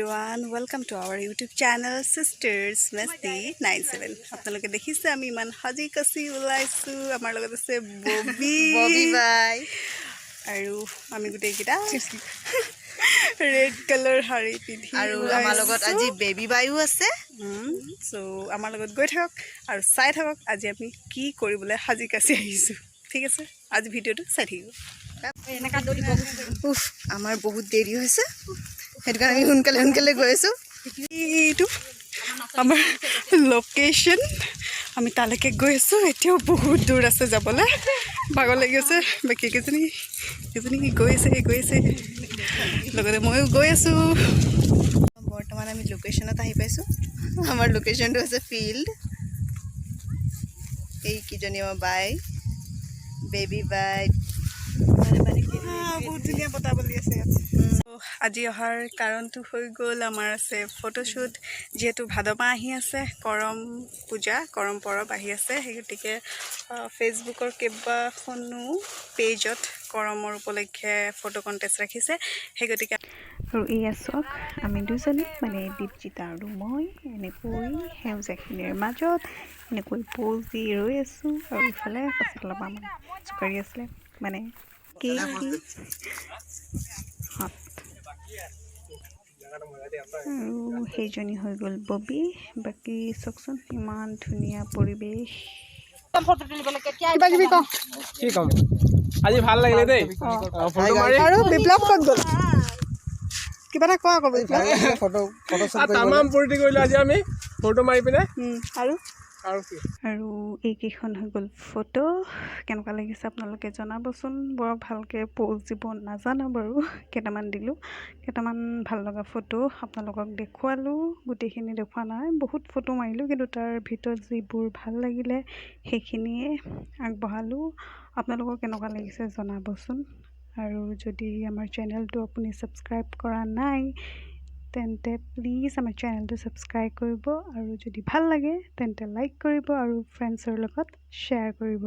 everyone, welcome to our YouTube channel Sisters Masti 97. আপোনালোকে দেখিছে আমি ইমান হাজি কাছি ওলাইছো আমাৰ লগত আছে ববি বাই আৰু আমি গুটেই কিটা ৰেড কালাৰ হাৰি পিন্ধি আৰু আমাৰ লগত আজি বেবি বাইও আছে সো আমাৰ লগত গৈ থাকক আৰু চাই থাকক আজি আমি কি কৰিবলৈ হাজি কাছি আহিছো ঠিক আছে আজি ভিডিঅটো চাই থাকিব উফ আমাৰ বহুত দেৰি হৈছে সেইটো কাৰণে আমি সোনকালে গৈ আছো এইটো আমাৰ লোকেশ্যন আমি তালৈকে গৈ আছোঁ এতিয়াও বহুত দূৰ আছে যাবলৈ ভাগৰ লাগি আছে বাকী কেইজনী গৈ আছে লগতে ময়ো গৈ আছোঁ বৰ্তমান আমি লোকেশ্যনত আহি পাইছোঁ আমাৰ লোকেশ্যনটো হৈছে ফিল্ড এই কিজনী আমাৰ বাই বেবি বাই বহুত ধুনীয়া বতাহ বলি আছে আজি অহাৰ কাৰণটো হৈ গ'ল আমাৰ আছে ফটোশ্বুট যিহেতু ভাদ মাহ আহি আছে কৰম পূজা কৰম পৰৱ আহি আছে সেই গতিকে ফেচবুকৰ কেইবাখনো পেজত কৰমৰ উপলক্ষে ফটো কণ্টেষ্ট ৰাখিছে সেই গতিকে আৰু এয়া চাওক আমি দুজনী মানে দীপজিতা আৰু মই এনেকৈ সেউজীয়াখিনিৰ মাজত এনেকৈ প'জ দি ৰৈ আছোঁ আৰু ইফালে পাছত অলপ আমাৰ জোকাৰি আছিলে মানে কেক দি আৰু সেইজনী হৈ গ'ল ববি বাকী চাওকচোন ইমান ধুনীয়া পৰিৱেশ কিবা কি কম আজি ভাল লাগিলে দেই ফটো মাৰি আৰু বিপ্লৱ ক'ত গ'ল কিবা এটা কোৱা ক'ব ফটো তামাম ফূৰ্তি কৰিলোঁ আজি আমি ফটো মাৰি পিনে আৰু এইকেইখন হৈ গ'ল ফটো কেনেকুৱা লাগিছে আপোনালোকে জনাবচোন বৰ ভালকৈ প'জ দিব নাজানো বাৰু কেইটামান দিলোঁ কেইটামান ভাল লগা ফটো আপোনালোকক দেখুৱালোঁ গোটেইখিনি দেখুওৱা নাই বহুত ফটো মাৰিলোঁ কিন্তু তাৰ ভিতৰত যিবোৰ ভাল লাগিলে সেইখিনিয়ে আগবঢ়ালোঁ আপোনালোকক কেনেকুৱা লাগিছে জনাবচোন আৰু যদি আমাৰ চেনেলটো আপুনি ছাবস্ক্ৰাইব কৰা নাই তেন্তে প্লিজ আমাৰ চেনেলটো ছাবস্ক্ৰাইব কৰিব আৰু যদি ভাল লাগে তেন্তে লাইক কৰিব আৰু ফ্ৰেণ্ডছৰ লগত শ্বেয়াৰ কৰিব